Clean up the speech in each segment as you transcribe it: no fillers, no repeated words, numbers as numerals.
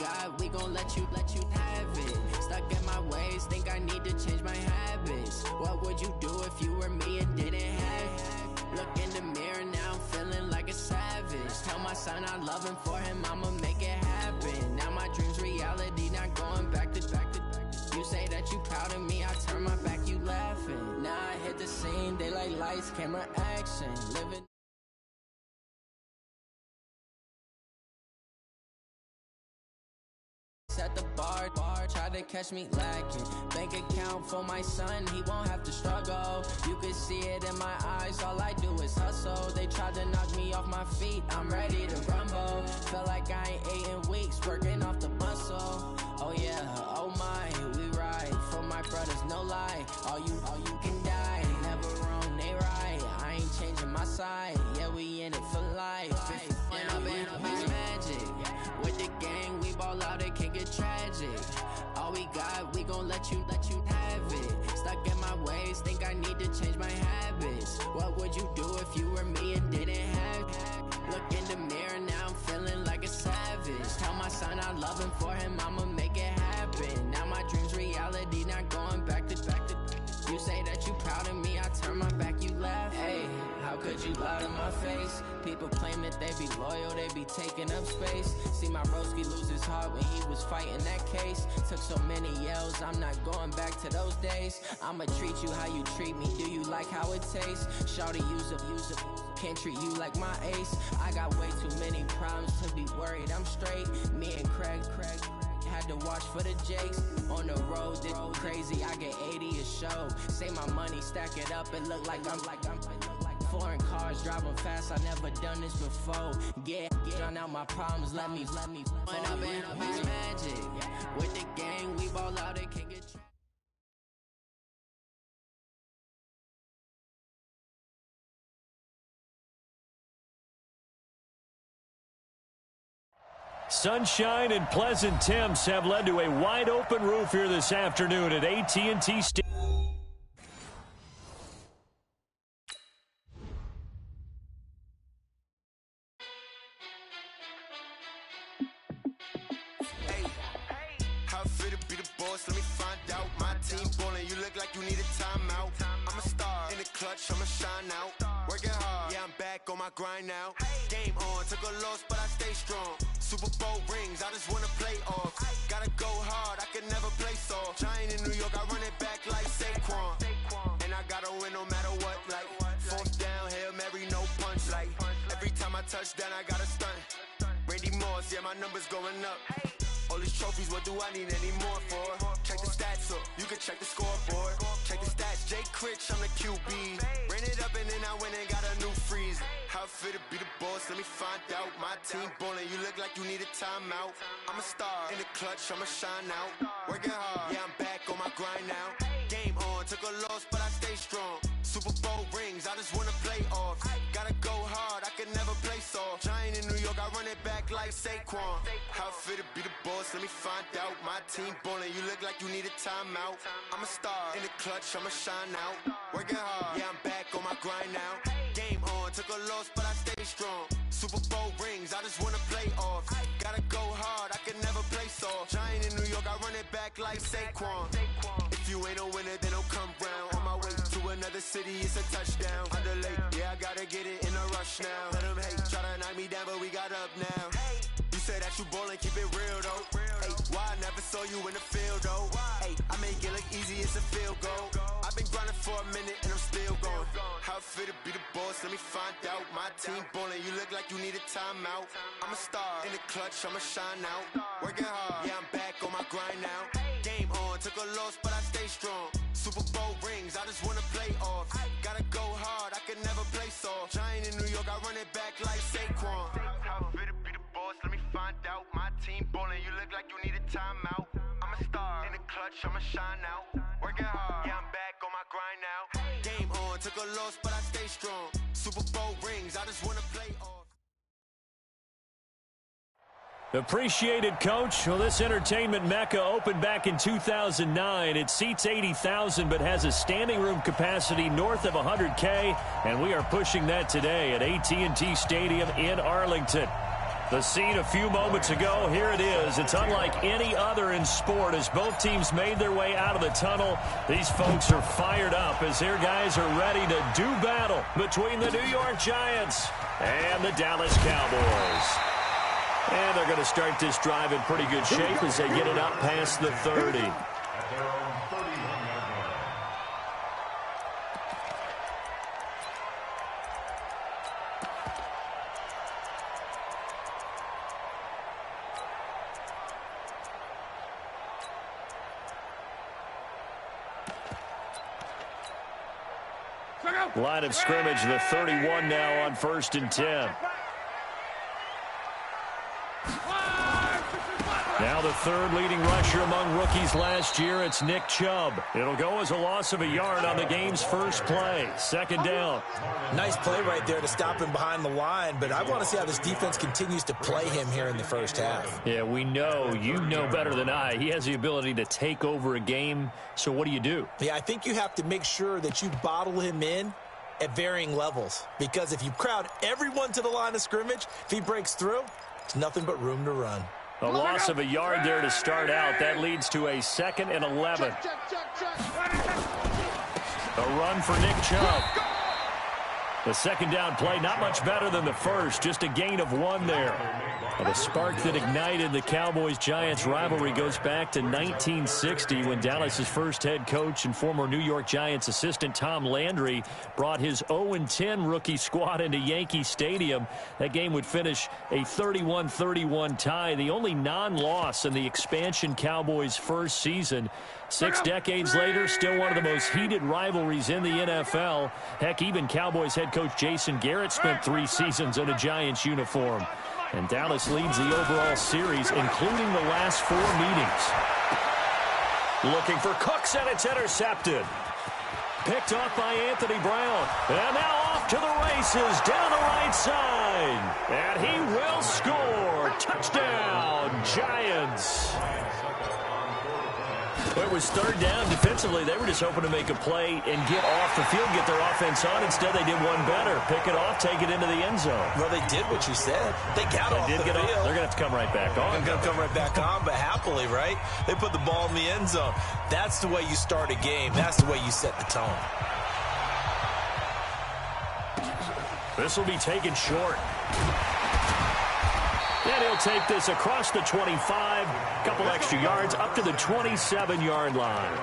got, we gon' let you have it. Stuck in my ways, think I need to change my habits. What would you do if you were me and didn't have it? Look in the mirror, now I'm feeling like a savage. Tell my son I love him, for him I'ma make it happen. Now my dream's reality, not going back to. You say that you proud of me, I turn my back, you laughing. Now I hit the scene, daylight lights, camera action. Living at the bar, try to catch me lacking. Bank account for my son, he won't have to struggle. You can see it in my eyes, all I do is hustle. They tried to knock me off my feet, I'm ready to rumble. Felt like I ain't ate in weeks, working off the muscle. Oh yeah, oh my, we ride for my brothers, no lie. All you can die, never wrong, they right. I ain't changing my side, yeah, we in it for life. And I've been magic. With the gang, we ball out, it can get tragic. All we got, we gon' let you have it. Stuck in my ways, think I need to change my habits. What would you do if you were me and didn't have it? Look in the mirror, now I'm feeling like a savage. Tell my son I love him, for him I'ma make it happen. Now my dream's reality, not going back to. You say that you proud of me, I turn my back, you laugh. Hey, how could you lie to my face? People claim that they be loyal, they be taking up space. See my broski lose his heart when he was fighting that case. Took so many yells, I'm not going back to those days. I'ma treat you how you treat me, do you like how it tastes? Shawty, use up, can't treat you like my ace. I got way too many problems to be worried, I'm straight. Me and Craig had to watch for the Jakes. On the road, it's crazy, I get 80 a show. Say my money, stack it up, it look like I'm foreign cars, driving fast, I never done this before. Get drown out my problems, let me When I've been magic. With the gang, we ball out, it can get Sunshine and pleasant temps have led to a wide-open roof here this afternoon at AT&T Stadium. How fit to be the boss? Let me find out. My team ballin', you look like you need a timeout. I'm a star in the clutch, I'ma shine out. Working hard, yeah, I'm back on my grind now. Game on, took a loss, but I stay strong. Super Bowl rings, I just wanna play off. Gotta go hard, I can never play soft. Giant in New York, I run it back like Saquon. And I gotta win no matter what, like fourth down, Hail Mary, no punch. Like every time I touch down, I gotta stunt. Randy Moss, yeah, my numbers going up. All these trophies, what do I need any more for? Check the stats up, you can check the scoreboard. Check the stats, Jay Critch, I'm the QB. Ran it up and then I went and got a new freeze. How fit to be the boss, let me find out. My team ballin', you look like you need a timeout. I'm a star in the clutch, I'ma shine out. Working hard, yeah, I'm back on my grind now. Game on, took a loss, but I stay strong. Super Bowl rings, I just wanna play off. Gotta go hard, I can never play soft. Giant in New York, I run it back like Saquon. How fit to be the boss, let me find out. My team ballin', you look like you need a timeout. I'm a star in the clutch, I'ma shine out. Working hard, yeah, I'm back on my grind now. Game on, took a loss, but I stay strong. Super Bowl rings, I just wanna play off. Gotta go hard, I can never play soft. Giant in New York, I run it back like Saquon. If you ain't a winner, then don't come round. On my way to another city, it's a touchdown. Underlay, yeah, I gotta get it in a rush now. Let them hate, try to knock me down, but we got up now. You say that you ballin', keep it real though. Hey, why I never saw you in the field though? Hey, I make it look easy, it's a field goal. I've been grinding for a minute and I'm still going. How fit to be the boss, let me find out. My team ballin', you look like you need a timeout. I'm a star in the clutch, I'ma shine out. Working hard, yeah, I'm back on my grind now. Game on, took a loss, but I stay strong. Super Bowl rings, I just wanna play off. Gotta go hard, I can never play soft. Giant in New York, I run it back like Saquon. How fit to be the boss, let me find out. My team ballin', you look like you need a timeout. I'm a star in the clutch, I'ma shine out. Working hard, yeah, I'm back on my grind now. Game on, took a loss, but I stay strong. Super Bowl rings, I just wanna play off. Appreciated, Coach. Well, this entertainment mecca opened back in 2009. It seats 80,000 but has a standing room capacity north of 100K, and we are pushing that today at AT&T Stadium in Arlington. The scene a few moments ago, here it is. It's unlike any other in sport as both teams made their way out of the tunnel. These folks are fired up as their guys are ready to do battle between the New York Giants and the Dallas Cowboys. And they're going to start this drive in pretty good shape as they get it up past the 30. Line of scrimmage, the 31 now on 1st and 10. Now the third leading rusher among rookies last year, it's Nick Chubb. It'll go as a loss of a yard on the game's first play. 2nd down. Nice play right there to stop him behind the line, but I want to see how this defense continues to play him here in the first half. Yeah, we know. You know better than I. He has the ability to take over a game, so what do? Yeah, I think you have to make sure that you bottle him in at varying levels, because if you crowd everyone to the line of scrimmage, if he breaks through, it's nothing but room to run. A loss of a yard there to start out. That leads to a 2nd and 11. A run for Nick Chubb. The 2nd down play, not much better than the first, just a gain of 1 there. And the spark that ignited the Cowboys-Giants rivalry goes back to 1960 when Dallas's first head coach and former New York Giants assistant Tom Landry brought his 0-10 rookie squad into Yankee Stadium. That game would finish a 31-31 tie, the only non-loss in the expansion Cowboys' first season. 6 decades later, still one of the most heated rivalries in the NFL. Heck, even Cowboys head coach Jason Garrett spent 3 seasons in a Giants uniform. And Dallas leads the overall series, including the last 4 meetings. Looking for Cooks, and it's intercepted. Picked off by Anthony Brown. And now off to the races down the right side. And he will score. Touchdown, Giants. It was 3rd down. Defensively, they were just hoping to make a play and get off the field, get their offense on. Instead, they did one better. Pick it off, take it into the end zone. Well, they did what you said. They got off the field. They're going to have to come right back on. They're going to come right back on, but happily, right? They put the ball in the end zone. That's the way you start a game. That's the way you set the tone. This will be taken short. And he'll take this across the 25, couple extra yards, up to the 27-yard line.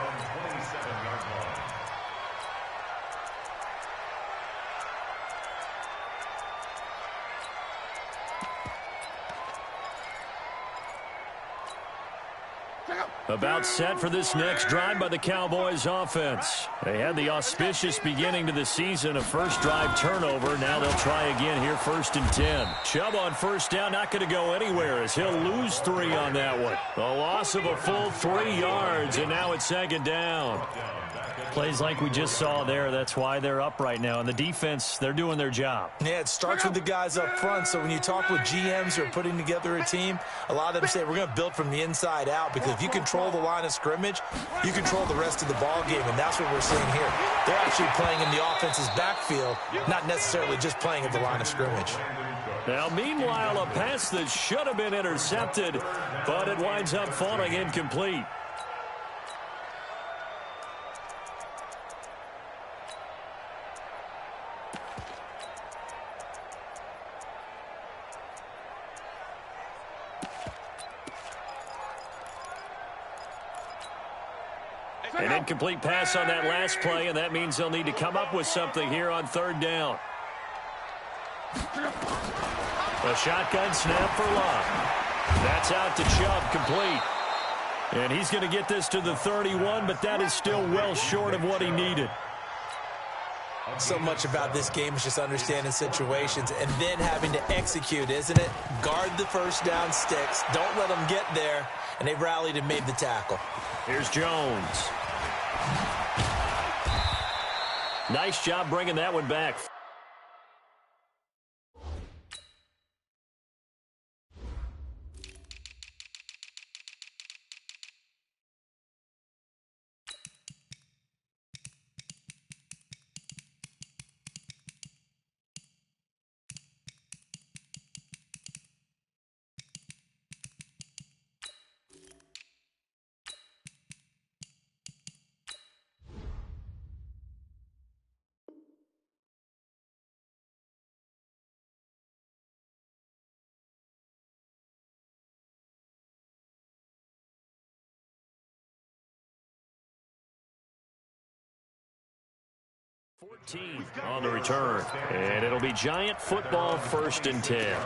About set for this next drive by the Cowboys offense. They had the auspicious beginning to the season, a first drive turnover. Now they'll try again here, 1st and 10. Chubb on 1st down, not going to go anywhere as he'll lose 3 on that one. A loss of a full 3 yards, and now it's 2nd down. Plays like we just saw there. That's why they're up right now. And the defense, they're doing their job. Yeah, it starts with the guys up front. So when you talk with GMs who are putting together a team, a lot of them say we're going to build from the inside out, because if you control the line of scrimmage, you control the rest of the ball game, and that's what we're seeing here. They're actually playing in the offense's backfield, not necessarily just playing at the line of scrimmage. Now, meanwhile, a pass that should have been intercepted, but it winds up falling incomplete. An incomplete pass on that last play, and that means they'll need to come up with something here on 3rd down. A shotgun snap for Love. That's out to Chubb, complete. And he's going to get this to the 31, but that is still well short of what he needed. So much about this game is just understanding situations and then having to execute, isn't it? Guard the 1st down sticks. Don't let them get there. And they rallied and made the tackle. Here's Jones. Nice job bringing that one back. 14 on the return. And it'll be Giant football, 1st and 10.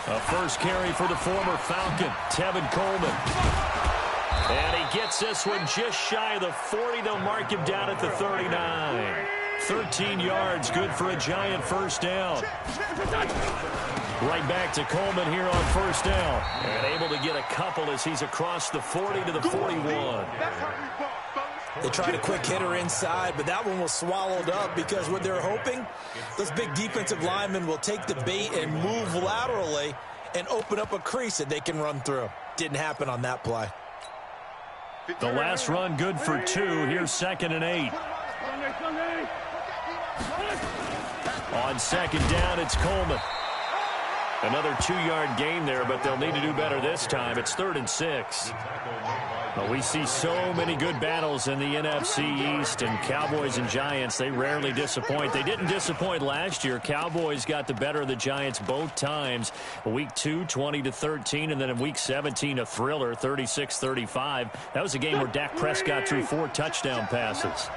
A first carry for the former Falcon, Tevin Coleman. And he gets this one just shy of the 40. They'll mark him down at the 39. 13 yards, good for a Giant first down. Right back to Coleman here on first down. And able to get a couple as he's across the 40 to the 41. They tried a quick hitter inside, but that one was swallowed up because what they're hoping, those big defensive linemen will take the bait and move laterally and open up a crease that they can run through. Didn't happen on that play. The last run good for 2. Here's 2nd and 8. On 2nd down, it's Coleman. Another 2-yard gain there, but they'll need to do better this time. It's 3rd and 6. Well, we see so many good battles in the NFC East, and Cowboys and Giants, they rarely disappoint. They didn't disappoint last year. Cowboys got the better of the Giants both times. Week 2, 20-13, and then in Week 17, a thriller, 36-35. That was a game where Dak Prescott threw 4 touchdown passes.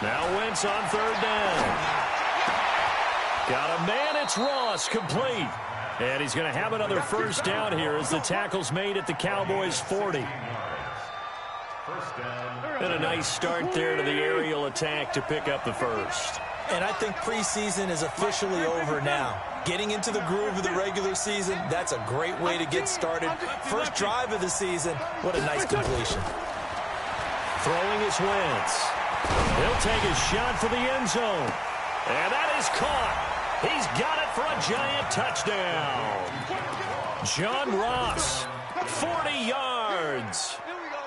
Now Wentz on 3rd down. Got a man, it's Ross, complete. And he's going to have another first down here as the tackle's made at the Cowboys' 40. And a nice start there to the aerial attack to pick up the first. And I think preseason is officially over now. Getting into the groove of the regular season, that's a great way to get started. First drive of the season, what a nice completion. Throwing is Wentz. He'll take a shot for the end zone. And that is caught. He's got it for a Giant touchdown. John Ross, 40 yards.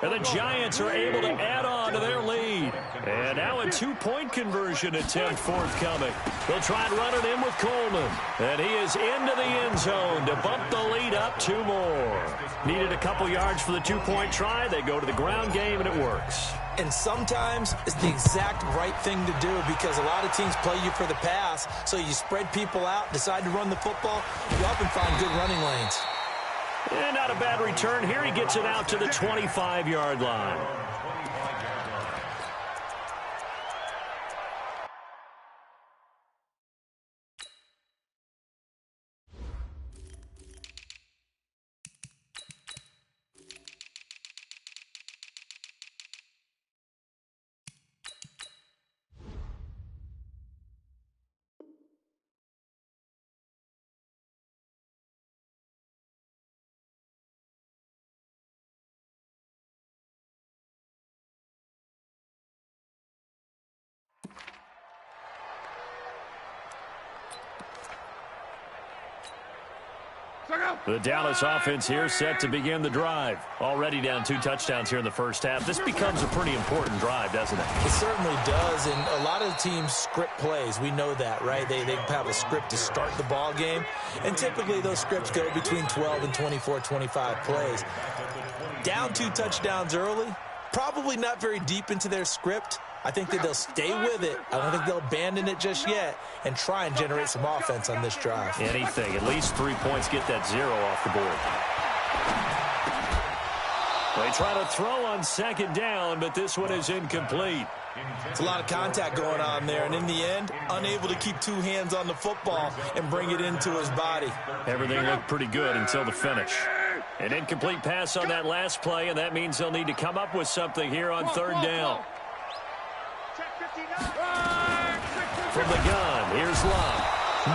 And the Giants are able to add on to their lead. And now a 2-point conversion attempt forthcoming. They'll try and run it in with Coleman. And he is into the end zone to bump the lead up 2 more. Needed a couple yards for the 2-point try. They go to the ground game, and it works. And sometimes it's the exact right thing to do because a lot of teams play you for the pass. So you spread people out, decide to run the football. You often find good running lanes. And not a bad return here. He gets it out to the 25-yard line. The Dallas offense here set to begin the drive. Already down 2 touchdowns here in the first half. This becomes a pretty important drive, doesn't it? It certainly does, and a lot of teams script plays. We know that, right? They have a script to start the ball game, and typically those scripts go between 12 and 24, 25 plays. Down 2 touchdowns early, probably not very deep into their script. I think that they'll stay with it. I don't think they'll abandon it just yet and try and generate some offense on this drive. Anything. At least 3 points, get that 0 off the board. They try to throw on 2nd down, but this one is incomplete. It's a lot of contact going on there, and in the end, unable to keep 2 hands on the football and bring it into his body. Everything looked pretty good until the finish. An incomplete pass on that last play, and that means they'll need to come up with something here on 3rd down. From the gun, here's Love.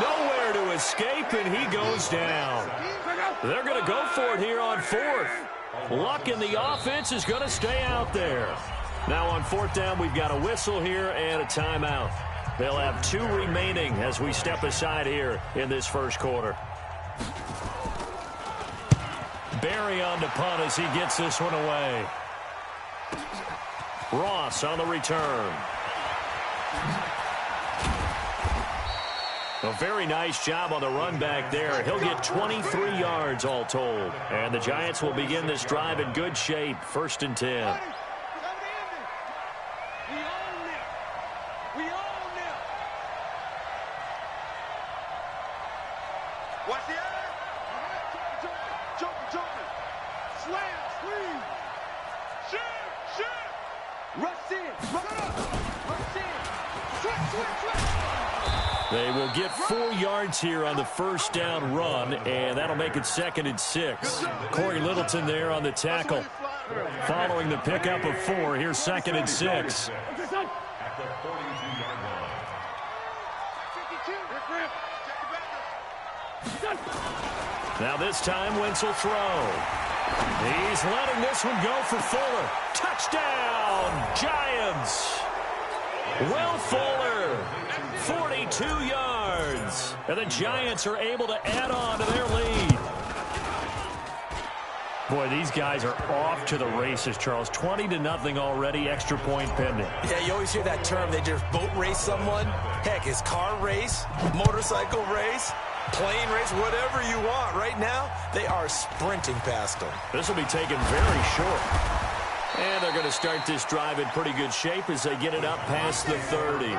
Nowhere to escape, and he goes down. They're going to go for it here on 4th. Luck in the offense is going to stay out there. Now on 4th down, we've got a whistle here and a timeout. They'll have 2 remaining as we step aside here in this first quarter. Barry on to punt as he gets this one away. Ross on the return. A very nice job on the run back there. He'll get 23 yards all told. And the Giants will begin this drive in good shape. 1st and 10. Watch the air. Jump. Slam, squeeze. Shoot. Rush in. Switch. They will get 4 yards here on the 1st down run, and that'll make it 2nd and 6. Corey Littleton there on the tackle. Following the pickup of 4, here's 2nd and 6. Now this time, Wentz will throw. He's letting this one go for Fuller. Touchdown, Giants! Will Fuller, 42 yards. And the Giants are able to add on to their lead. Boy, these guys are off to the races, Charles. 20-0 already, extra point pending. Yeah, you always hear that term. They just boat race someone. Heck, it's car race, motorcycle race, plane race, whatever you want. Right now, they are sprinting past them. This will be taken very short. And they're going to start this drive in pretty good shape as they get it up past the 30.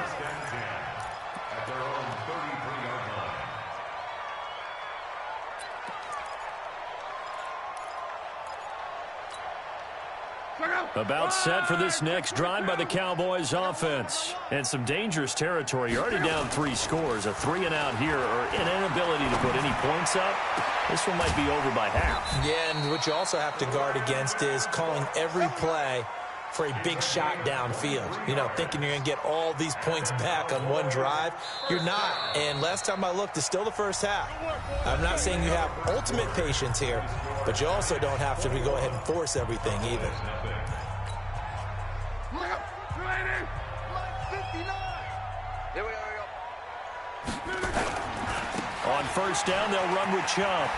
About set for this next drive by the Cowboys offense. And some dangerous territory. You're already down 3 scores. A 3-and-out here or an inability to put any points up. This one might be over by half. Yeah, and what you also have to guard against is calling every play for a big shot downfield. You know, thinking you're going to get all these points back on one drive. You're not. And last time I looked, it's still the first half. I'm not saying you have ultimate patience here, but you also don't have to go ahead and force everything either. On 1st down, they'll run with Chubb.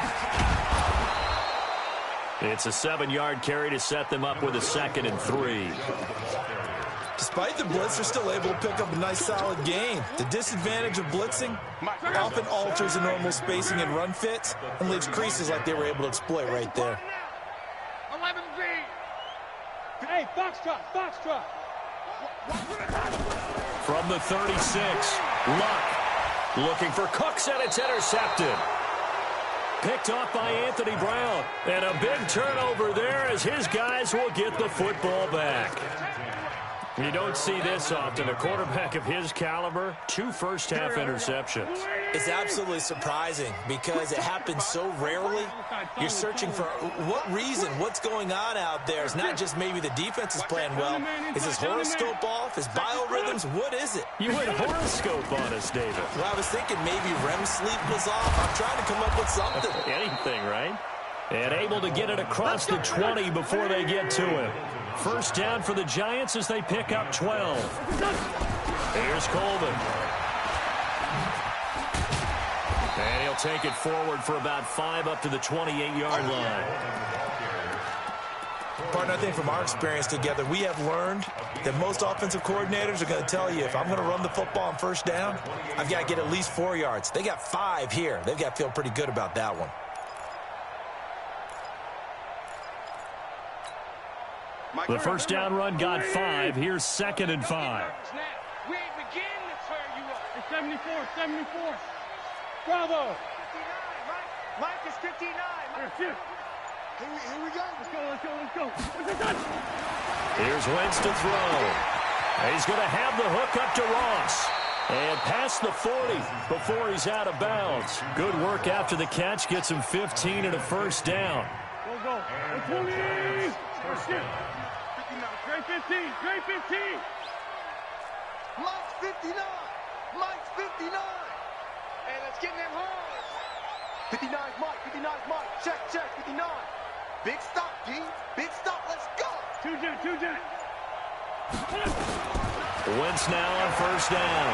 It's a 7-yard carry to set them up with a 2nd and 3. Despite the blitz, they're still able to pick up a nice, solid gain. The disadvantage of blitzing often alters the normal spacing and run fits and leaves creases like they were able to exploit right there. 11-3. Hey, Foxtrot. From the 36, Luck looking for Cooks, and it's intercepted. Picked off by Anthony Brown. And a big turnover there as his guys will get the football back. You don't see this often. A quarterback of his caliber, 2 first-half interceptions. It's absolutely surprising because it happens so rarely. You're searching for what reason, what's going on out there. It's not just maybe the defense is playing well. Is his horoscope off? His biorhythms? What is it? You went horoscope on us, David. Well, I was thinking maybe REM sleep was off. I'm trying to come up with something. Anything, right? And able to get it across the 20 before they get to him. 1st down for the Giants as they pick up 12. Here's Coleman. And he'll take it forward for about 5 up to the 28-yard line. Partner, I think from our experience together, we have learned that most offensive coordinators are going to tell you, if I'm going to run the football on 1st down, I've got to get at least 4 yards. They got 5 here. They've got to feel pretty good about that one. The 1st down run got 5. Here's 2nd and 5. We ain't begin to tear you up. It's 74. Bravo. 59, Mike is 59. Here we go. Let's go. Here's Wentz to throw. He's going to have the hook up to Ross. And past the 40 before he's out of bounds. Good work after the catch. Gets him 15 and a 1st down. Go. 20. Great 15. Mike's 59. Hey, let's get in them holes. 59's Mike. Check. 59. Big stop, G. Big stop. Let's go. Two jet. Wentz now on 1st down.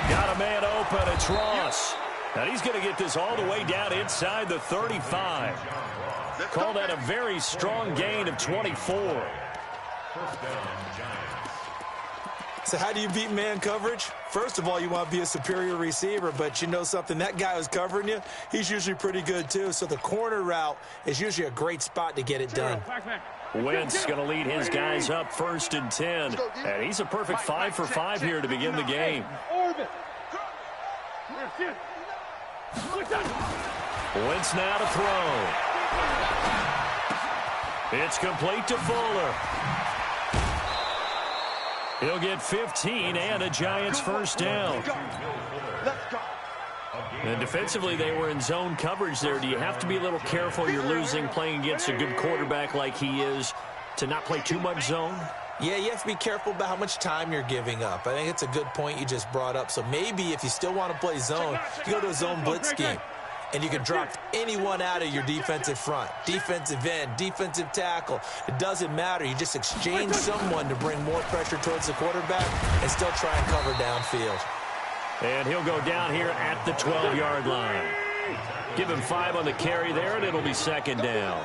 Got a man open. It's Ross. And he's going to get this all the way down inside the 35. Call that a very strong gain of 24. So how do you beat man coverage? First of all, you want to be a superior receiver, but you know something, that guy who's covering you, he's usually pretty good too. So the corner route is usually a great spot to get it done. Wentz going to lead his guys up 1st and 10. And he's a perfect 5 for 5 here to begin the game. Wentz now to throw. It's complete to Fuller. He'll get 15 and a Giants first down. And defensively, they were in zone coverage there. Do you have to be a little careful? You're losing playing against a good quarterback like he is to not play too much zone? Yeah, you have to be careful about how much time you're giving up. I think it's a good point you just brought up. So maybe if you still want to play zone, you go to a zone blitz scheme. And you can drop anyone out of your defensive front. Defensive end, defensive tackle. It doesn't matter. You just exchange someone to bring more pressure towards the quarterback and still try and cover downfield. And he'll go down here at the 12-yard line. Give him 5 on the carry there, and it'll be 2nd down.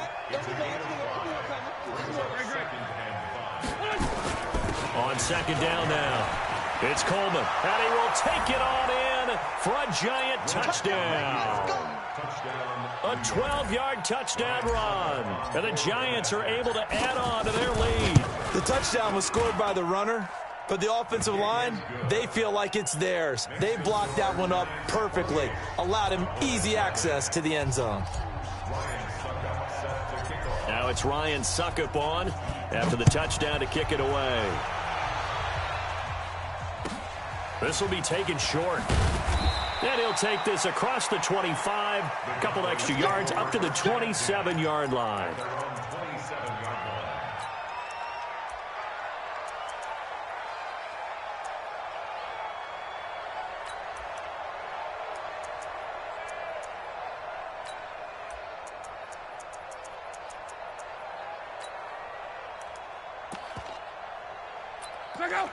On 2nd down now. It's Coleman, and he will take it on in for a Giant touchdown. A 12-yard touchdown run. And the Giants are able to add on to their lead. The touchdown was scored by the runner, but the offensive line, they feel like it's theirs. They blocked that one up perfectly, allowed him easy access to the end zone. Now it's Ryan Suckup on after the touchdown to kick it away. This will be taken short. And he'll take this across the 25, a couple extra yards, up to the 27-yard line.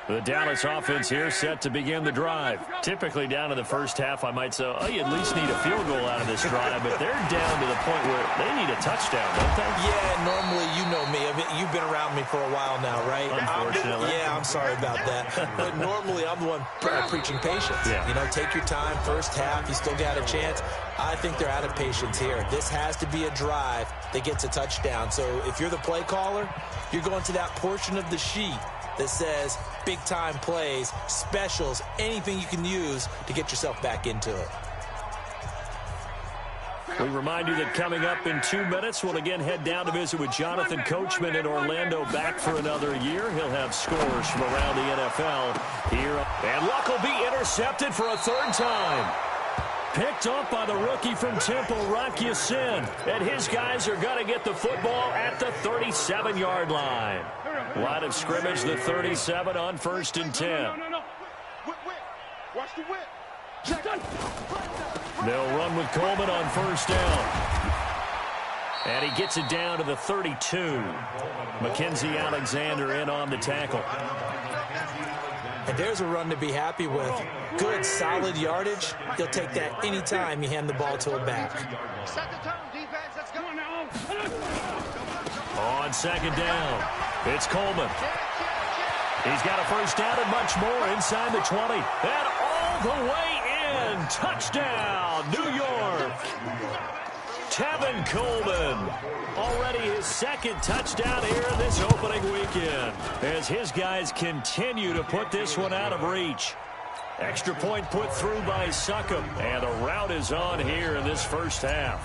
The Dallas offense here set to begin the drive. Typically down to the first half, I might say, oh, you at least need a field goal out of this drive, but they're down to the point where they need a touchdown, don't they? Yeah, normally, you know me. I mean, you've been around me for a while now, right? Unfortunately. I'm sorry about that. But normally, I'm the one preaching patience. Yeah. You know, take your time. First half, you still got a chance. I think they're out of patience here. This has to be a drive that gets a touchdown. So if you're the play caller, you're going to that portion of the sheet that says big-time plays, specials, anything you can use to get yourself back into it. We remind you that coming up in 2 minutes, we'll again head down to visit with Jonathan Coachman in Orlando, back for another year. He'll have scores from around the NFL here. And Luck will be intercepted for a 3rd time. Picked off by the rookie from Temple, Rock Ya-Sin. And his guys are going to get the football at the 37-yard line. Line of scrimmage, the 37 on 1st and 10. Watch the whip. They'll run with Coleman on 1st down. And he gets it down to the 32. Mackenzie Alexander in on the tackle. And there's a run to be happy with. Good, solid yardage. He'll take that anytime you hand the ball to a back. Set the tone, defense. Let's go. On 2nd down, it's Coleman. He's got a 1st down and much more inside the 20. And all the way in. Touchdown, New York. Tevin Coleman. Already his 2nd touchdown here this opening weekend, as his guys continue to put this one out of reach. Extra point put through by Suckup, and the route is on here in this first half.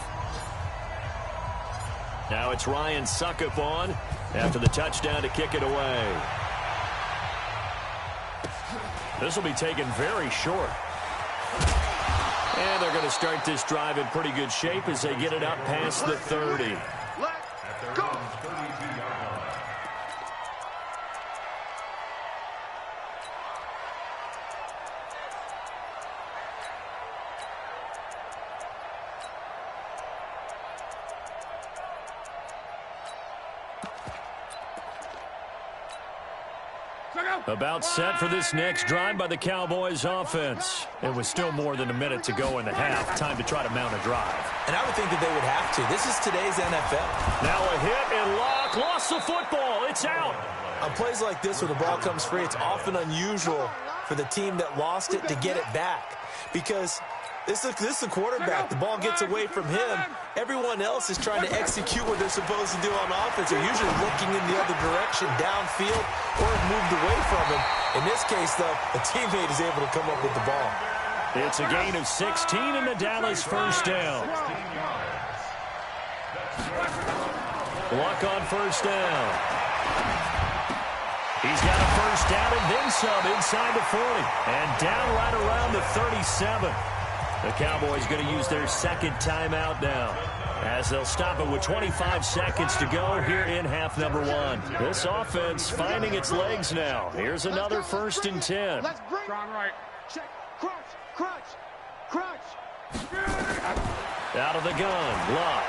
Now it's Ryan Suckup on after the touchdown to kick it away. This will be taken very short. And they're going to start this drive in pretty good shape as they get it up past the 30. Let's go. About set for this next drive by the Cowboys offense. It was still more than a minute to go in the half. Time to try to mount a drive. And I would think that they would have to. This is today's NFL. Now a hit, and Locke lost the football it's out. On plays like this where the ball comes free, it's often unusual for the team that lost it to get it back. Because this is the quarterback. The ball gets away from him. Everyone else is trying to execute what they're supposed to do on offense. They're usually looking in the other direction, downfield, or have moved away from him. In this case, though, a teammate is able to come up with the ball. It's a gain of 16 and the Dallas first down. Luck on first down. He's got a first down and then some inside the 40. And down right around the 37. The Cowboys going to use their second timeout now, as they'll stop it with 25 seconds to go here in half number one. This offense finding its legs now. Here's another 1st and 10. Let's bring strong right. Check. Crunch. Out of the gun. Luck.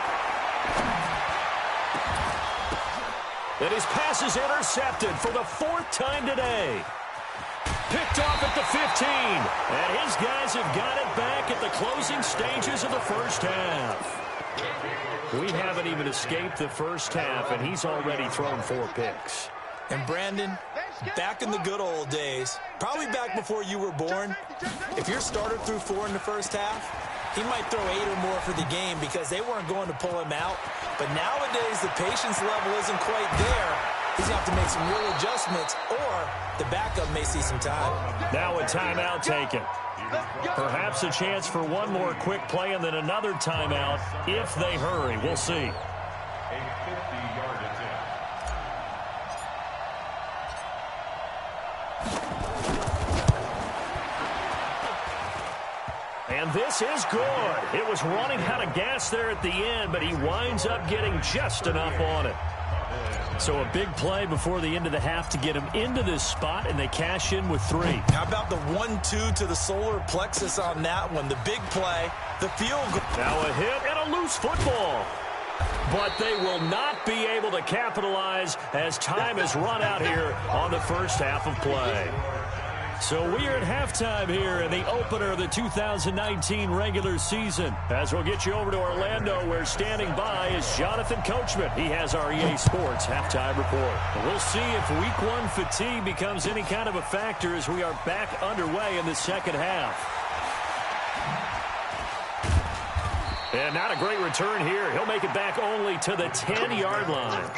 And his pass is intercepted for the 4th time today. Picked off at the 15. And his guys have got it back at the closing stages of the first half. We haven't even escaped the first half, and he's already thrown 4 picks. And Brandon, back in the good old days, probably back before you were born, if your starter threw 4 in the first half, he might throw 8 or more for the game because they weren't going to pull him out. But nowadays, the patience level isn't quite there. He's going to have to make some real adjustments, or the backup may see some time. Now a timeout taken. Perhaps a chance for one more quick play and then another timeout if they hurry. We'll see. And this is good. It was running out of gas there at the end, but he winds up getting just enough on it. So a big play before the end of the half to get him into this spot, and they cash in with 3. How about the 1-2 to the solar plexus on that one? The big play, the field goal. Now a hit and a loose football. But they will not be able to capitalize as time has run out here on the first half of play. So we are at halftime here in the opener of the 2019 regular season. As we'll get you over to Orlando, where standing by is Jonathan Coachman. He has our EA Sports halftime report. We'll see if week 1 fatigue becomes any kind of a factor as we are back underway in the second half. And not a great return here. He'll make it back only to the 10-yard line.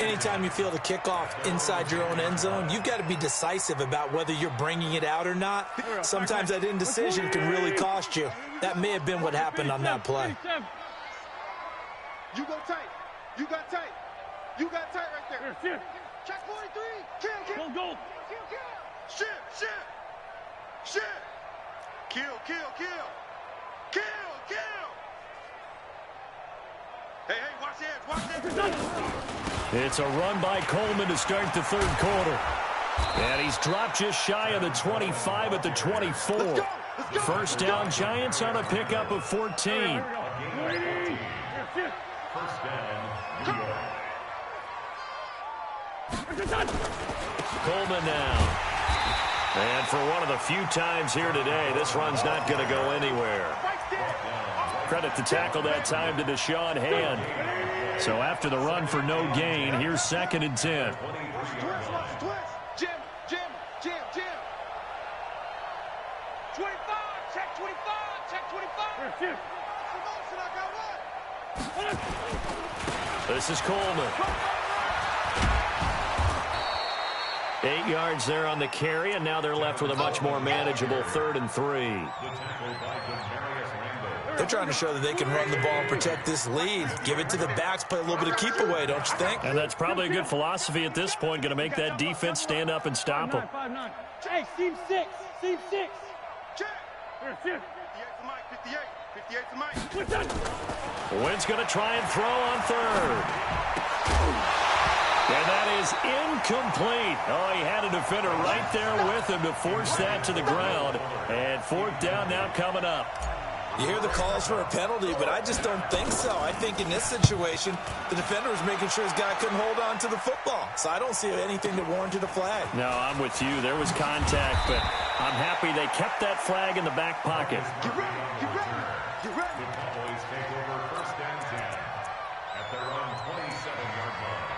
Anytime you feel the kickoff inside your own end zone, you've got to be decisive about whether you're bringing it out or not. Sometimes that indecision can really cost you. That may have been what happened on that play. You go tight. You got tight. You got tight right there. Check 43. Kill. Go. Shit. Kill. Hey, watch that. It's a run by Coleman to start the third quarter. And he's dropped just shy of the 25 at the 24. Let's go. First down, Giants on a pickup of 14. First down. Coleman now. And for one of the few times here today, this run's not going to go anywhere. Credit the tackle that time to Deshaun Hand. So after the run for no gain, here's 2nd and 10. Jim. 25. Check 25. This is Coleman. 8 yards there on the carry, and now they're left with a much more manageable 3rd and 3. They're trying to show that they can run the ball and protect this lead. Give it to the backs, play a little bit of keep away, don't you think? And that's probably a good philosophy at this point, going to make that defense stand up and stop them. Hey, seam 6. Check. 58 to Mike. Wentz going to try and throw on 3rd. And that is incomplete. Oh, he had a defender right there with him to force that to the ground. And 4th down now coming up. You hear the calls for a penalty, but I just don't think so. I think in this situation, the defender was making sure his guy couldn't hold on to the football. So I don't see anything that warranted a flag. No, I'm with you. There was contact, but I'm happy they kept that flag in the back pocket. Get ready. The Cowboys take over 1st and 10 at their own 27-yard line.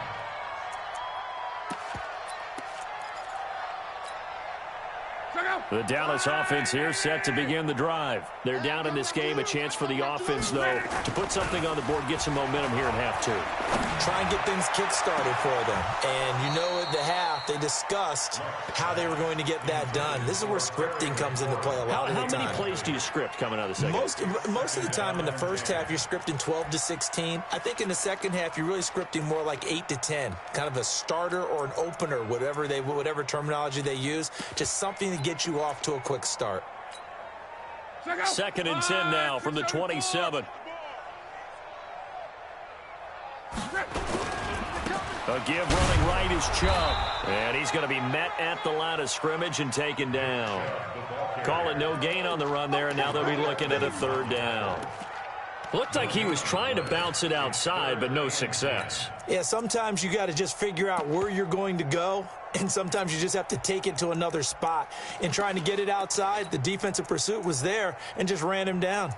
The Dallas offense here set to begin the drive. They're down in this game. A chance for the offense, though, to put something on the board, get some momentum here in half two. Try and get things kick-started for them. And you know at the half, they discussed how they were going to get that done. This is where scripting comes into play a lot of the time. How many plays do you script coming out of the second? Most of the time in the first half, you're scripting 12 to 16. I think in the second half, you're really scripting more like 8 to 10. Kind of a starter or an opener, whatever terminology they use. Just something to get you off to a quick start. 2nd and 10 now from the 27. A give running right is Chubb. And he's going to be met at the line of scrimmage and taken down. Call it no gain on the run there, and now they'll be looking at a 3rd down. Looked like he was trying to bounce it outside, but no success. Yeah, sometimes you got to just figure out where you're going to go, and sometimes you just have to take it to another spot. In trying to get it outside, the defensive pursuit was there and just ran him down.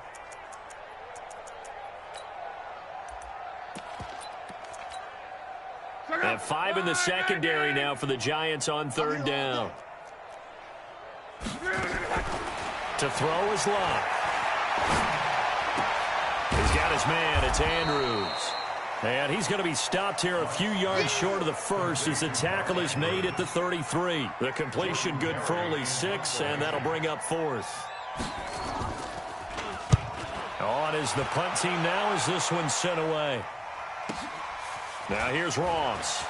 And 5 in the secondary now for the Giants on 3rd down. To throw is Locke. He's got his man. It's Andrews. And he's going to be stopped here a few yards short of the first as the tackle is made at the 33. The completion good for only 6, and that'll bring up 4th. On is the punt team now as this one's sent away. Now here's Ross.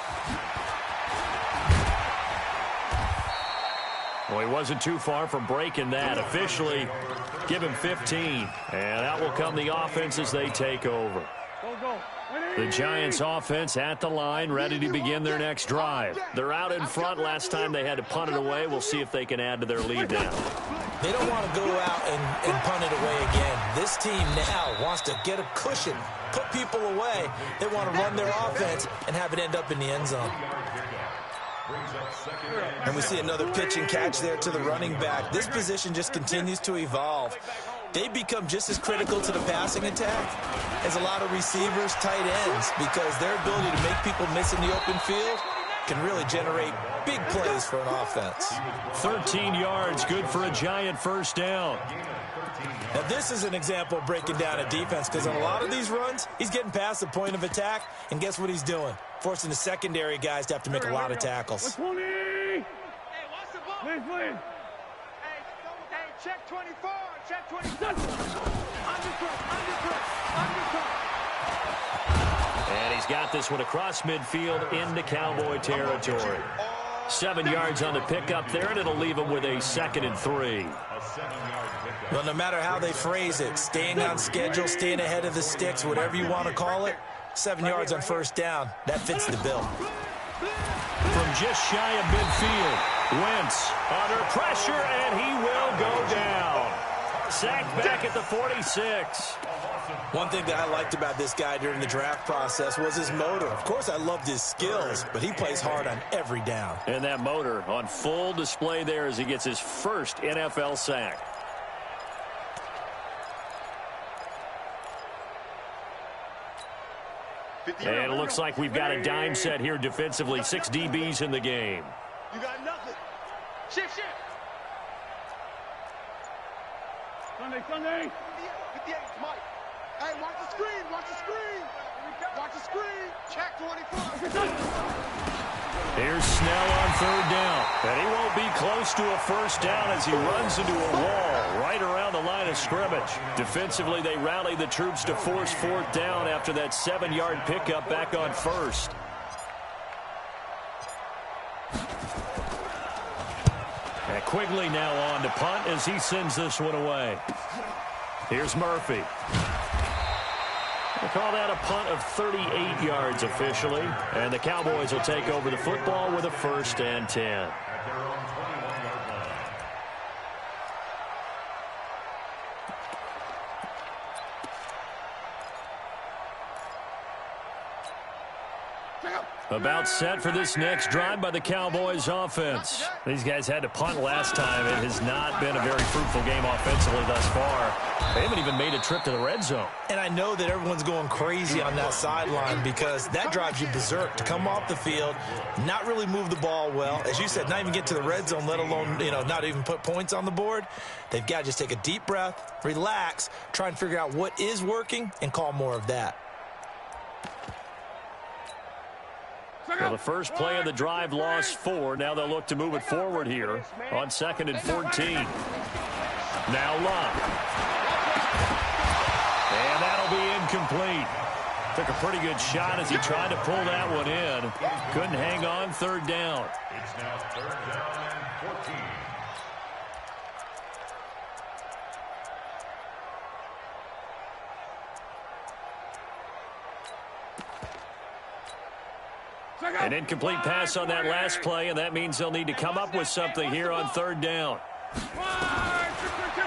Well, he wasn't too far from breaking that. Officially, give him 15. And out will come the offense as they take over. The Giants offense at the line, ready to begin their next drive. They're out in front. Last time they had to punt it away. We'll see if they can add to their lead now. They don't want to go out and punt it away again. This team now wants to get a cushion, put people away. They want to run their offense and have it end up in the end zone. And we see another pitch and catch there to the running back. This position just continues to evolve. They become just as critical to the passing attack as a lot of receivers, tight ends, because their ability to make people miss in the open field can really generate big plays for an offense. 13 yards, good for a Giant 1st down. Now, this is an example of breaking down a defense, because on a lot of these runs, he's getting past the point of attack, and guess what he's doing? Forcing the secondary guys to have to make a lot of tackles. Hey, watch the ball. Please. Hey, check 24. Check 24. Undercut. And he's got this one across midfield into Cowboy territory. 7 yards on the pickup there, and it'll leave him with a 2nd and 3. Well, no matter how they phrase it, staying on schedule, staying ahead of the sticks, whatever you want to call it, 7 yards on 1st down, that fits the bill. From just shy of midfield, Wentz under pressure, and he will go down. Sacked back at the 46. One thing that I liked about this guy during the draft process was his motor. Of course, I loved his skills, but he plays hard on every down. And that motor on full display there as he gets his first NFL sack. And it looks like we've got a dime set here defensively. 6 DBs in the game. You got nothing. Shift. Sunday. 58, Mike. Hey, watch the screen. Watch the screen. Check 24. Here's Snell on 3rd down. And he won't be close to a 1st down as he runs into a wall right around the line of scrimmage. Defensively, they rally the troops to force 4th down after that 7-yard pickup back on 1st. And Quigley now on to punt as he sends this one away. Here's Murphy. We'll call that a punt of 38 yards officially. And the Cowboys will take over the football with a 1st and 10. About set for this next drive by the Cowboys offense. These guys had to punt last time. It has not been a very fruitful game offensively thus far. They haven't even made a trip to the red zone. And I know that everyone's going crazy on that sideline because that drives you berserk to come off the field, not really move the ball well. As you said, not even get to the red zone, let alone, not even put points on the board. They've got to just take a deep breath, relax, try and figure out what is working, and call more of that. Well, the first play of the drive lost 4. Now they'll look to move it forward here on 2nd and 14. Now Luck. And that'll be incomplete. Took a pretty good shot as he tried to pull that one in. Couldn't hang on. 3rd down. It's now 3rd down and 14. An incomplete pass on that last play, and that means they'll need to come up with something here on 3rd down.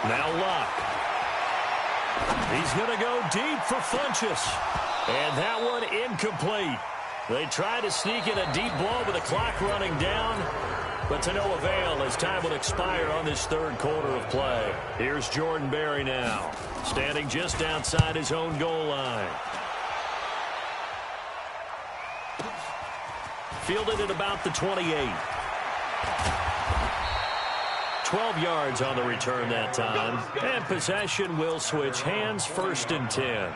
Now Luck. He's going to go deep for Funchess. And that one incomplete. They try to sneak in a deep ball with the clock running down, but to no avail as time will expire on this 3rd quarter of play. Here's Jordan Berry now, standing just outside his own goal line. Fielded at about the 28. 12 yards on the return that time. And possession will switch hands, 1st and 10.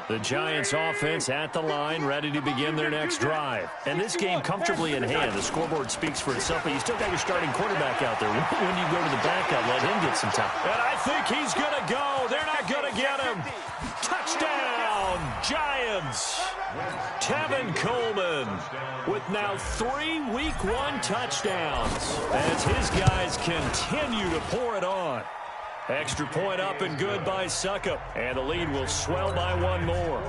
The Giants offense at the line, ready to begin their next drive. And this game comfortably in hand. The scoreboard speaks for itself, but you still got your starting quarterback out there. When you go to the backup, let him get some time. And I think he's going to go. They're not going to get him. Touchdown, Giants. Tevin Coleman with now 3 Week 1 touchdowns as his guys continue to pour it on. Extra point up and good by Suckup, and the lead will swell by 1 more.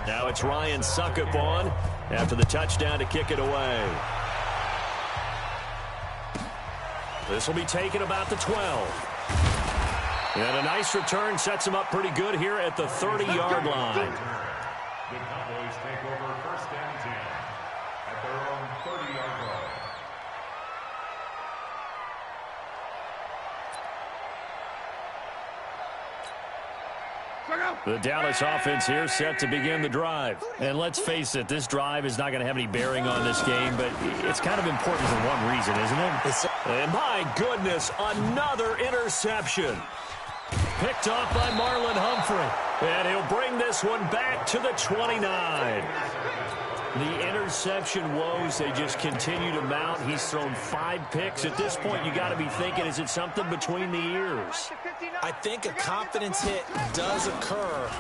Now it's Ryan Suckup on after the touchdown to kick it away. This will be taken about the 12. And a nice return sets him up pretty good here at the 30-yard line. The Cowboys take over 1st and 10 at their own 30-yard line. The Dallas offense here set to begin the drive. And let's face it, this drive is not going to have any bearing on this game, but it's kind of important for one reason, isn't it? And my goodness, another interception. Picked off by Marlon Humphrey. And he'll bring this one back to the 29. The interception woes, they just continue to mount. He's thrown 5 picks. At this point, you got to be thinking, is it something between the ears? I think a confidence hit does occur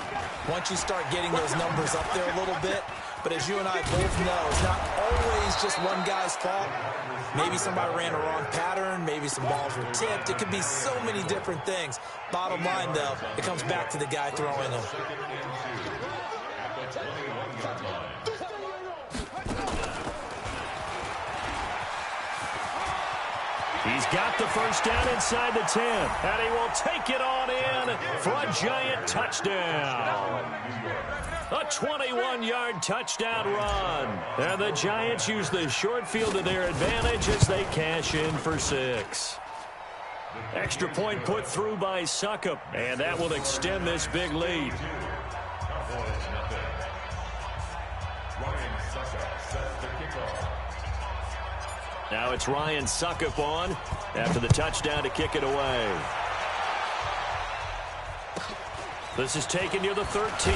once you start getting those numbers up there a little bit. But as you and I both know, it's not always just one guy's fault. Maybe somebody ran a wrong pattern. Maybe some balls were tipped. It could be so many different things. Bottom line, though, it comes back to the guy throwing them. He's got the first down inside the 10, and he will take it on in for a Giant touchdown. A 21-yard touchdown run. And the Giants use the short field to their advantage as they cash in for 6. Extra point put through by Suckup, and that will extend this big lead. Now it's Ryan Suckup on after the touchdown to kick it away. This is taken near the 13.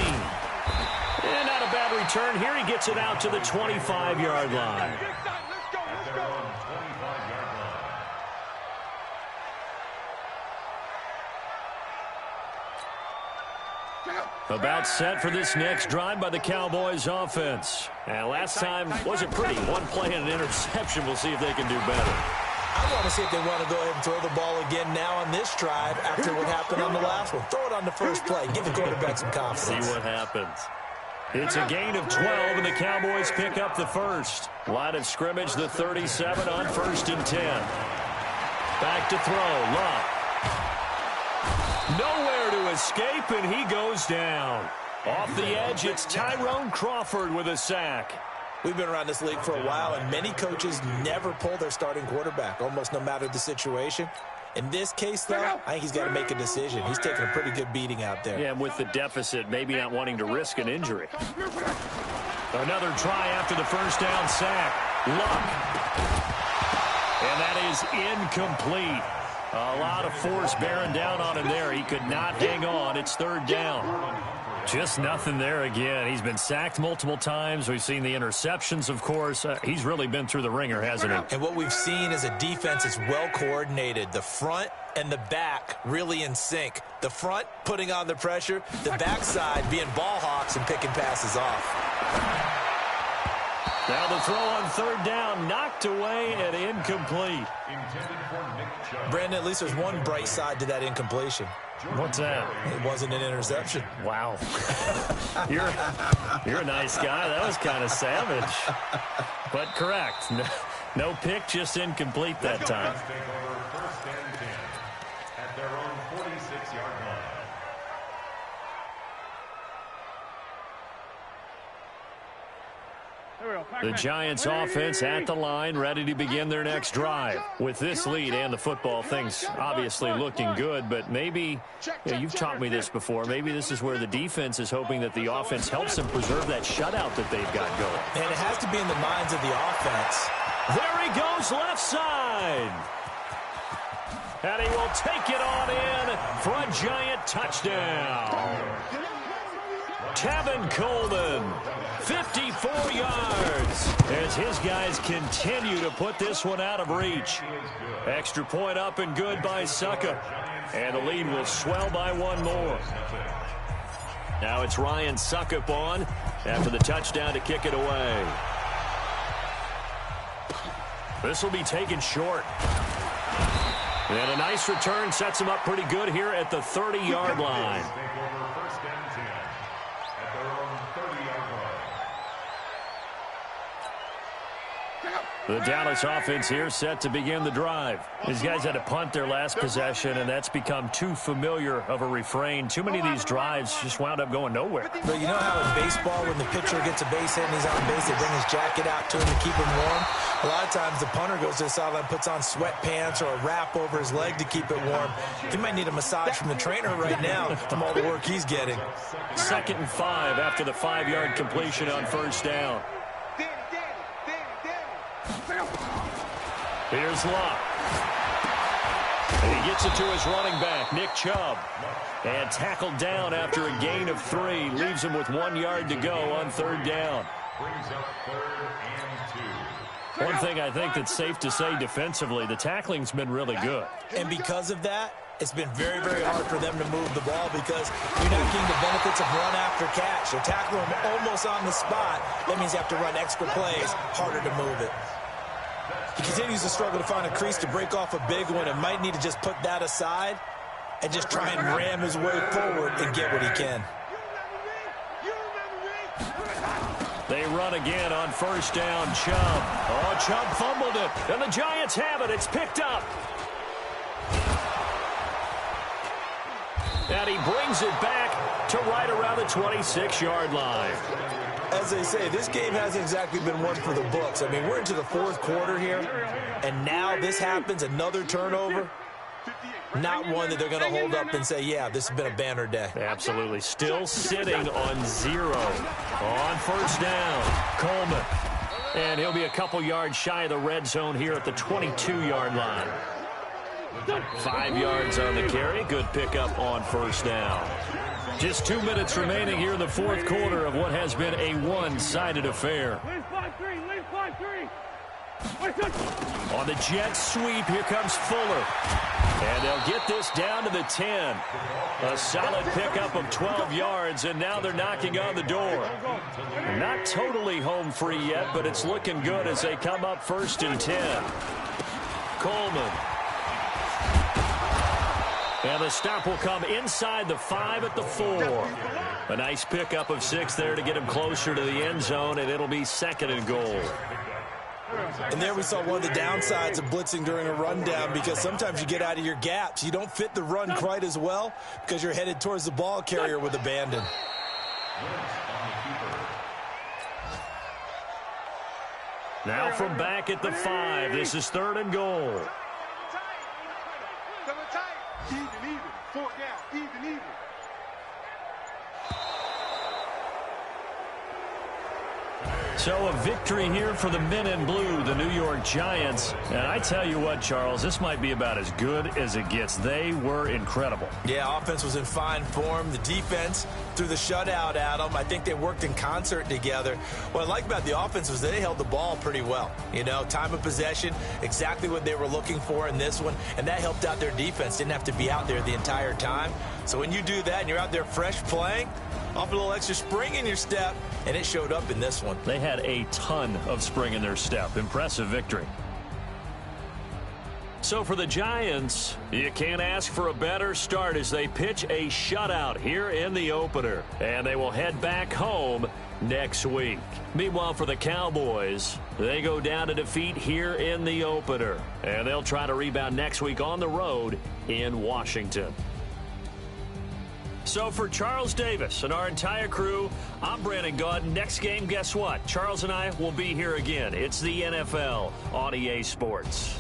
And not a bad return here. He gets it out to the 25-yard line. About set for this next drive by the Cowboys offense. And last time wasn't pretty. 1 play and an interception. We'll see if they can do better. I want to see if they want to go ahead and throw the ball again now on this drive after what happened on the last one. Throw it on the first play. Give the quarterback some confidence. See what happens. It's a gain of 12, and the Cowboys pick up the first. Line of scrimmage, the 37 on 1st and 10. Back to throw. Luck. Nowhere to escape, and he goes down. Off the edge, it's Tyrone Crawford with a sack. We've been around this league for a while, and many coaches never pull their starting quarterback, almost no matter the situation. In this case, though, I think he's got to make a decision. He's taking a pretty good beating out there. Yeah, and with the deficit, maybe not wanting to risk an injury. Another try after the first down sack. Luck. And that is incomplete. A lot of force bearing down on him there. He could not hang on. It's third down. Just nothing there again. He's been sacked multiple times. We've seen the interceptions, of course. He's really been through the ringer, hasn't he? And what we've seen is a defense that's well coordinated. The front and the back really in sync. The front putting on the pressure. The backside being ball hawks and picking passes off. Now the throw on third down, knocked away and incomplete. Brandon, at least there's one bright side to that incompletion. What's that? It wasn't an interception. Wow. You're a nice guy. That was kind of savage. But correct. No pick, just incomplete that time. First and 10 at their own 46-yard line. The Giants offense at the line, ready to begin their next drive. With this lead and the football, things obviously looking good, but maybe, you've taught me this before, maybe this is where the defense is hoping that the offense helps them preserve that shutout that they've got going. And it has to be in the minds of the offense. There he goes, left side. And he will take it on in for a Giant touchdown. Tevin Coleman, 54 yards, as his guys continue to put this one out of reach. Extra point up and good by Succa, and the lead will swell by one more. Now it's Ryan Suckup on after the touchdown to kick it away. This will be taken short. And a nice return sets him up pretty good here at the 30-yard line. The Dallas offense here set to begin the drive. These guys had to punt their last possession, and that's become too familiar of a refrain. Too many of these drives just wound up going nowhere. But you know how in baseball, when the pitcher gets a base hit and he's on base, they bring his jacket out to him to keep him warm? A lot of times the punter goes to the sideline, puts on sweatpants or a wrap over his leg to keep it warm. He might need a massage from the trainer right now from all the work he's getting. 2nd and 5 after the 5-yard completion on first down. Here's Luck. And he gets it to his running back, Nick Chubb. And tackled down after a gain of 3. Leaves him with 1 yard to go on third down. One thing I think that's safe to say defensively, the tackling's been really good. And because of that, it's been very, very hard for them to move the ball because you're not getting the benefits of run after catch. They're tackling them almost on the spot. That means you have to run extra plays, harder to move it. He continues to struggle to find a crease to break off a big one and might need to just put that aside and just try and ram his way forward and get what he can. They run again on first down, Chubb. Oh, Chubb fumbled it, and the Giants have it. It's picked up. And he brings it back to right around the 26-yard line. As they say, this game hasn't exactly been one for the books. I mean, we're into the 4th quarter here, and now this happens, another turnover. Not one that they're going to hold up and say, yeah, this has been a banner day. Absolutely. Still sitting on 0 on first down. Coleman. And he'll be a couple yards shy of the red zone here at the 22-yard line. 5 yards on the carry. Good pickup on first down. Just 2 minutes remaining here in the 4th quarter of what has been a one-sided affair. On the jet sweep, here comes Fuller. And they'll get this down to the 10. A solid pickup of 12 yards, and now they're knocking on the door. Not totally home free yet, but it's looking good as they come up 1st and 10. Coleman. And the stop will come inside the 5 at the 4. A nice pickup of 6 there to get him closer to the end zone, and it'll be 2nd and goal. And there we saw one of the downsides of blitzing during a rundown, because sometimes you get out of your gaps. You don't fit the run quite as well because you're headed towards the ball carrier with abandon. Now from back at the 5, this is 3rd and goal. Even. 4th down. Even. So a victory here for the men in blue, the New York Giants. And I tell you what, Charles, this might be about as good as it gets. They were incredible. Yeah, offense was in fine form. The defense threw the shutout at them. I think they worked in concert together. What I like about the offense was they held the ball pretty well. You know, time of possession, exactly what they were looking for in this one, and that helped out their defense. Didn't have to be out there the entire time. So when you do that and you're out there fresh playing, off a little extra spring in your step, and it showed up in this one. They had a ton of spring in their step. Impressive victory. So for the Giants, you can't ask for a better start as they pitch a shutout here in the opener. And they will head back home next week. Meanwhile, for the Cowboys, they go down to defeat here in the opener. And they'll try to rebound next week on the road in Washington. So for Charles Davis and our entire crew, I'm Brandon Gaud. Next game, guess what? Charles and I will be here again. It's the NFL on EA Sports.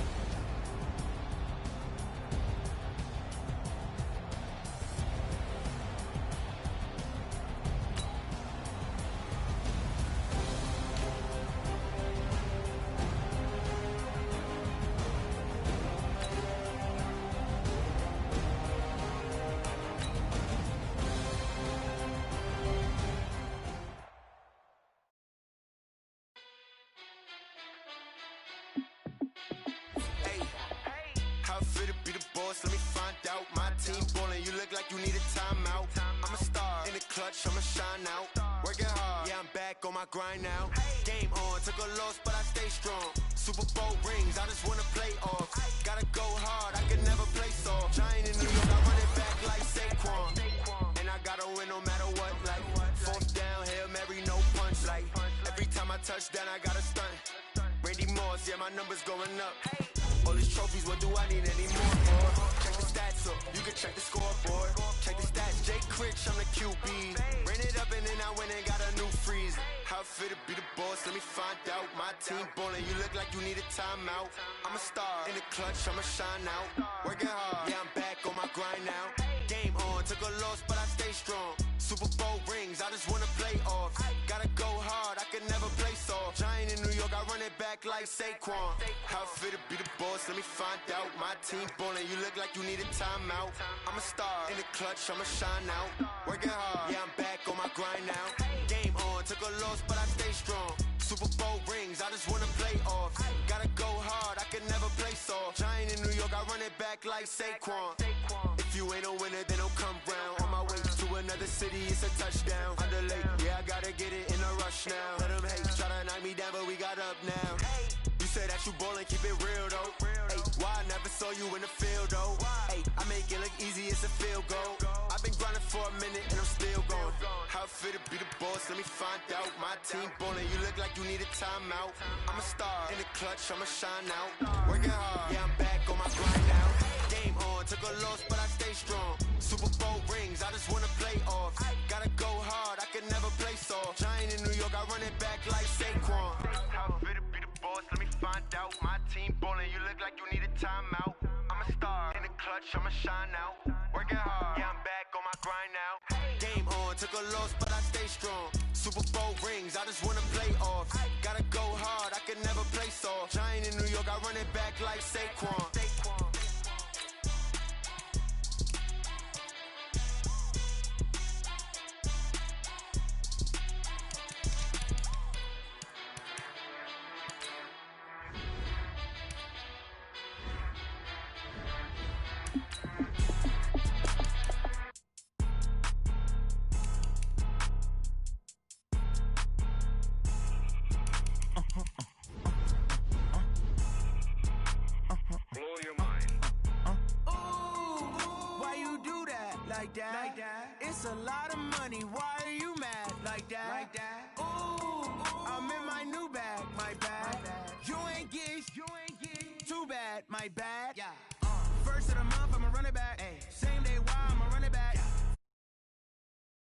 How fit to be the boss? Let me find out. My team ballin', you look like you need a timeout. I'm a star in the clutch, I'ma shine out. Working hard, yeah, I'm back on my grind now. Game on, took a loss, but I stay strong. Super Bowl rings, I just wanna play off. Gotta go hard, I can never play soft. Giant in New York, I run it back like Saquon. And I gotta win no matter what, like 4th down, Hail Mary, no punch. Like every time I touch down, I gotta stunt. Randy Moss, yeah, my numbers going up. All these trophies, what do I need any more for? Check the stats up, you can check the scoreboard. Check the stats, Jay Critch, I'm the QB. Ran it up and then I went and got a new freeze. How fit to be the boss, let me find out. My team ballin', you look like you need a timeout. I'm a star in the clutch, I'ma shine out. Working hard, yeah, I'm back on my grind now. Game on, took a loss, but I stay strong. Super Bowl rings, I just wanna play off. Gotta go hard, I can never play soft. Giant in New York, I run it back like Saquon. How fit to be the boss, let me find out. My team ballin', you look like you need a timeout. I'm a star in the clutch, I'ma shine out. Working hard, yeah, I'm back on my grind now. Game on, took a loss, but I stay strong. Super Bowl rings, I just wanna play off. Gotta go hard, I can never play soft. Giant in New York, I run it back like Saquon. If you ain't a winner, then don't come round. On my way to another city, it's a touchdown. Underlay, yeah, I gotta get it in a rush now. Let them hate, try to knock me down, but we got up now. You say that you ballin', keep it real though. Hey, why I never saw you in the field though? Hey, I make it look easy, it's a field goal. I've been grinding for a minute and I'm still going. How fit to be the boss, let me find out. My team ballin', you look like you need a timeout. I'm a star in the clutch, I'ma shine out. Working hard, yeah, I'm back on my grind now. Game on, took a loss, but I stay strong. Super Bowl rings, I just wanna play off. Gotta go hard, I can never play soft. Giant in New York, I run it back like Saquon. How fit to be the boss, let me find out. My team ballin', you look like you need a timeout. I'm a star in the clutch, I'ma shine out. Working hard, yeah, I'm back on my grind now. Game on, took a loss, but I stay strong. Super Bowl rings, I just wanna play off. Gotta go hard, I can never play soft. Giant in New York, I run it back like Saquon. It's a lot of money, why are you mad like that? Ooh, I'm in my new bag, my bag. You ain't my bad? Yeah.